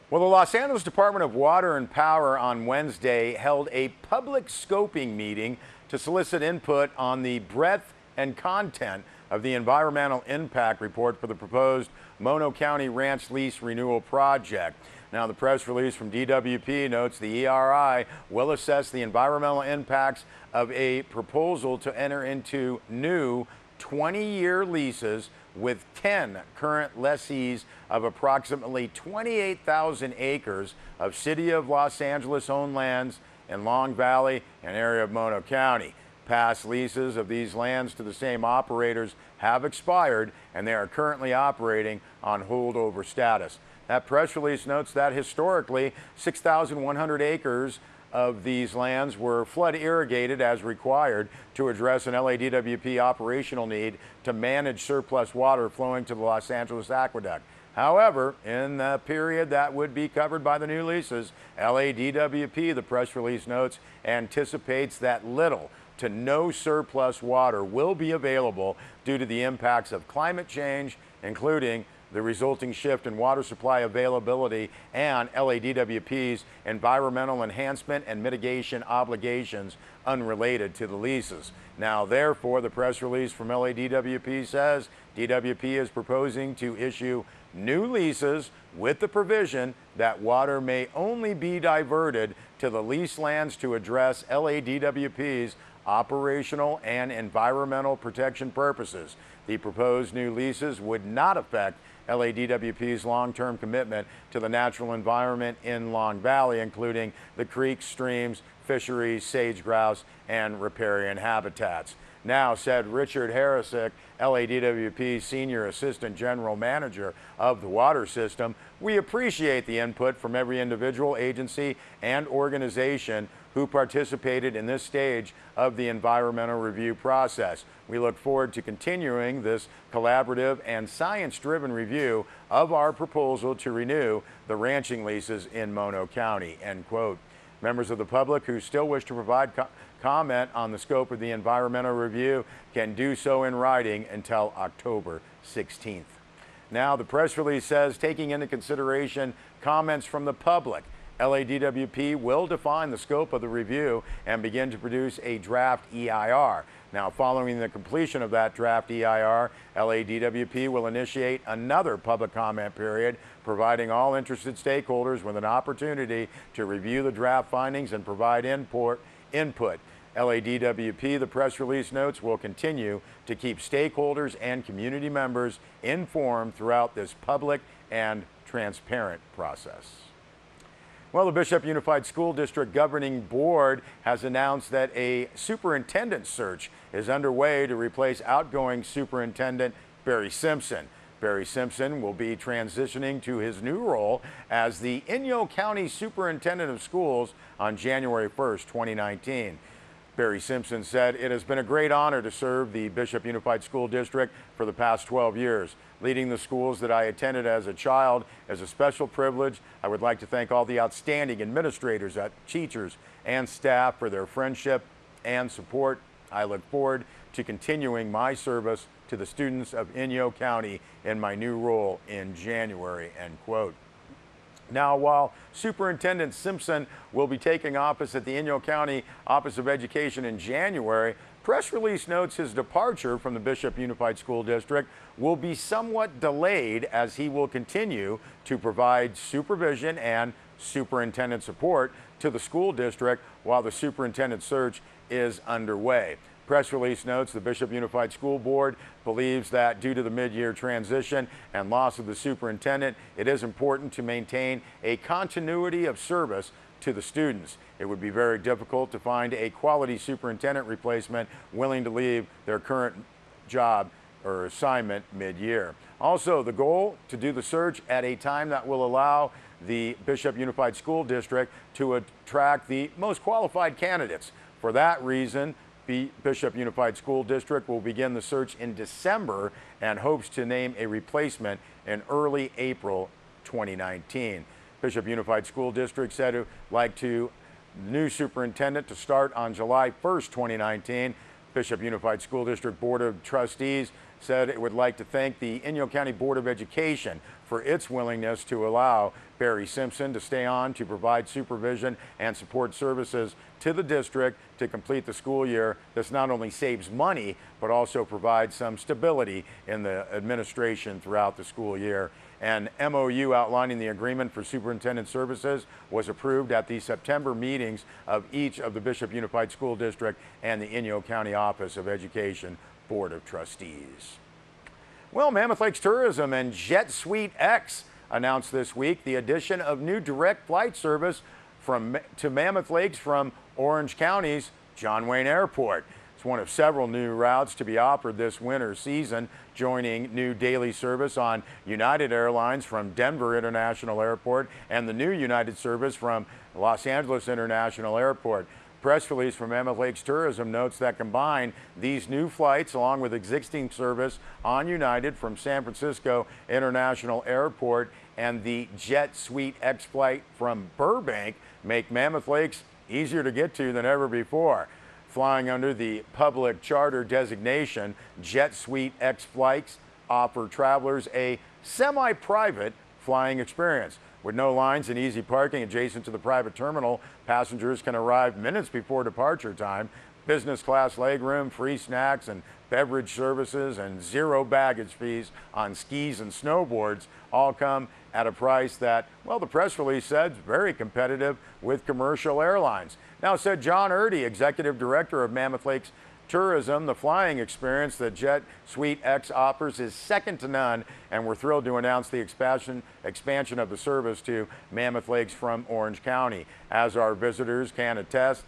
Well, the Los Angeles Department of Water and Power on Wednesday held a public scoping meeting to solicit input on the breadth and content of the environmental impact report for the proposed Mono County Ranch lease renewal project. Now, the press release from DWP notes the ERI will assess the environmental impacts of a proposal to enter into new 20-year leases with 10 current lessees of approximately 28,000 acres of City of Los Angeles owned lands in Long Valley and area of Mono County. Past leases of these lands to the same operators have expired, and they are currently operating on holdover status. That press release notes that historically 6,100 acres of these lands were flood irrigated as required to address an LADWP operational need to manage surplus water flowing to the Los Angeles Aqueduct. However, in the period that would be covered by the new leases, LADWP, the press release notes, anticipates that little to no surplus water will be available due to the impacts of climate change, including the resulting shift in water supply availability and LADWP's environmental enhancement and mitigation obligations unrelated to the leases. Now, therefore, the press release from LADWP says DWP is proposing to issue new leases with the provision that water may only be diverted to the lease lands to address LADWP's operational and environmental protection purposes. The proposed new leases would not affect LADWP's long-term commitment to the natural environment in Long Valley, including the creeks, streams, fisheries, sage grouse, and riparian habitats. Now, said Richard Harrisick, LADWP's Senior Assistant General Manager of the water system, we appreciate the input from every individual, agency, and organization who participated in this stage of the environmental review process. We look forward to continuing this collaborative and science-driven review of our proposal to renew the ranching leases in Mono County, end quote. Members of the public who still wish to provide comment on the scope of the environmental review can do so in writing until October 16th. Now, the press release says, taking into consideration comments from the public, LADWP will define the scope of the review and begin to produce a draft EIR. Now, following the completion of that draft EIR, LADWP will initiate another public comment period, providing all interested stakeholders with an opportunity to review the draft findings and provide input. LADWP, the press release notes, will continue to keep stakeholders and community members informed throughout this public and transparent process. Well, the Bishop Unified School District Governing Board has announced that a superintendent search is underway to replace outgoing Superintendent Barry Simpson. Barry Simpson will be transitioning to his new role as the Inyo County Superintendent of Schools on January 1st, 2019. Barry Simpson said, "It has been a great honor to serve the Bishop Unified School District for the past 12 years. Leading the schools that I attended as a child is a special privilege. I would like to thank all the outstanding administrators, teachers, and staff for their friendship and support. I look forward to continuing my service to the students of Inyo County in my new role in January," end quote. Now, while Superintendent Simpson will be taking office at the Inyo County Office of Education in January, press release notes his departure from the Bishop Unified School District will be somewhat delayed as he will continue to provide supervision and superintendent support to the school district while the superintendent search is underway. Press release notes the Bishop Unified School Board believes that due to the mid-year transition and loss of the superintendent, it is important to maintain a continuity of service to the students. It would be very difficult to find a quality superintendent replacement willing to leave their current job or assignment mid-year. Also, the goal to do the search at a time that will allow the Bishop Unified School District to attract the most qualified candidates. For that reason, the Bishop Unified School District will begin the search in December and hopes to name a replacement in early April 2019. Bishop Unified School District said it would like to new superintendent to start on July 1st, 2019. Bishop Unified School District Board of Trustees said it would like to thank the Inyo County Board of Education for its willingness to allow Barry Simpson to stay on to provide supervision and support services to the district to complete the school year. This not only saves money, but also provides some stability in the administration throughout the school year. An MOU outlining the agreement for superintendent services was approved at the September meetings of each of the Bishop Unified School District and the Inyo County Office of Education Board of Trustees. Well, Mammoth Lakes Tourism and Jet Suite X announced this week the addition of new direct flight service to Mammoth Lakes from Orange County's John Wayne Airport. It's one of several new routes to be offered this winter season, joining new daily service on United Airlines from Denver International Airport and the new United service from Los Angeles International Airport. Press release from Mammoth Lakes Tourism notes that combined, these new flights, along with existing service on United from San Francisco International Airport and the Jet Suite X flight from Burbank, make Mammoth Lakes easier to get to than ever before. Flying under the public charter designation, Jet Suite X flights offer travelers a semi-private flying experience. With no lines and easy parking adjacent to the private terminal, passengers can arrive minutes before departure time. Business class legroom, free snacks and beverage services, and zero baggage fees on skis and snowboards all come at a price that, well, the press release said is very competitive with commercial airlines. Now, said John Erdy, Executive Director of Mammoth Lakes Tourism, the flying experience that Jet Suite X offers is second to none, and we're thrilled to announce the expansion of the service to Mammoth Lakes from Orange County. As our visitors can attest,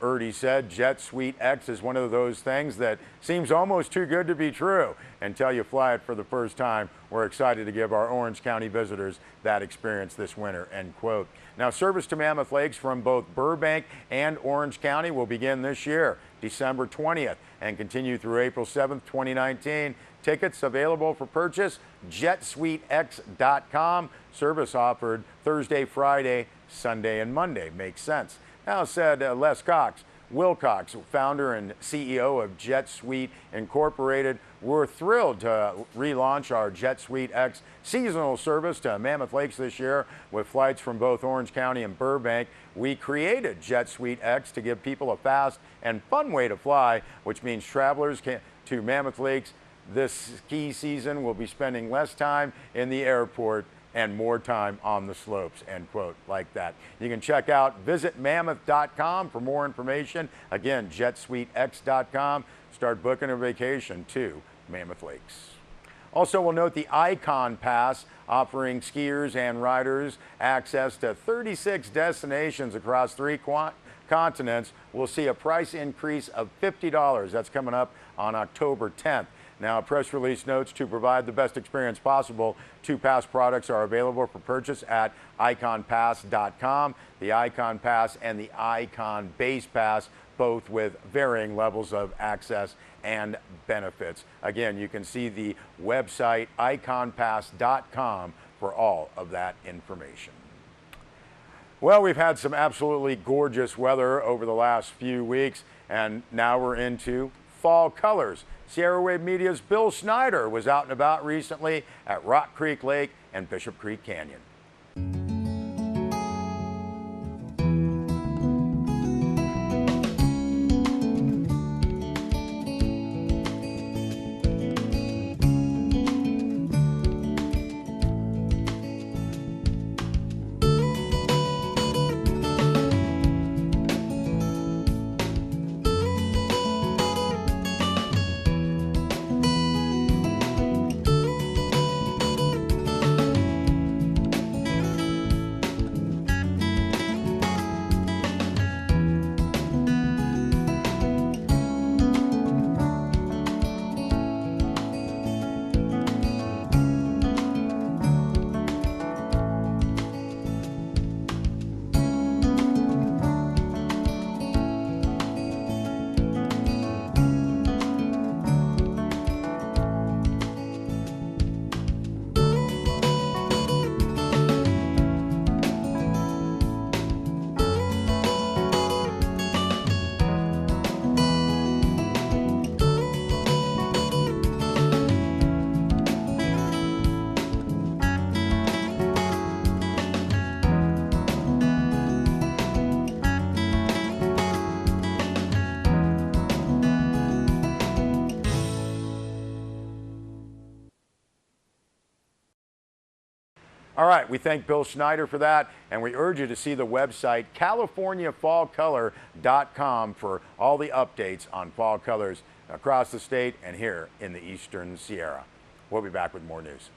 Erdy said Jet Suite X is one of those things that seems almost too good to be true until you fly it for the first time. We're excited to give our Orange County visitors that experience this winter, end quote. Now, service to Mammoth Lakes from both Burbank and Orange County will begin this year, December 20th, and continue through April 7th, 2019. Tickets available for purchase, jetsuitex.com. Service offered Thursday, Friday, Sunday, and Monday. Makes sense. Now, said Les Wilcox, founder and CEO of Jet Suite Incorporated, we're thrilled to relaunch our Jet Suite X seasonal service to Mammoth Lakes this year with flights from both Orange County and Burbank. We created Jet Suite X to give people a fast and fun way to fly, which means travelers to Mammoth Lakes this ski season will be spending less time in the airport and more time on the slopes, end quote, like that. You can check out visitmammoth.com for more information. Again, jetsuitex.com. Start booking a vacation to Mammoth Lakes. Also, we'll note the Icon Pass, offering skiers and riders access to 36 destinations across 3 continents, will see a price increase of $50. That's coming up on October 10th. Now, a press release notes to provide the best experience possible, 2 pass products are available for purchase at iconpass.com. The Icon Pass and the Icon Base Pass, both with varying levels of access and benefits. Again, you can see the website iconpass.com for all of that information. Well, we've had some absolutely gorgeous weather over the last few weeks, and now we're into fall colors. Sierra Wave Media's Bill Snyder was out and about recently at Rock Creek Lake and Bishop Creek Canyon. All right, we thank Bill Schneider for that, and we urge you to see the website CaliforniaFallColor.com for all the updates on fall colors across the state and here in the Eastern Sierra. We'll be back with more news.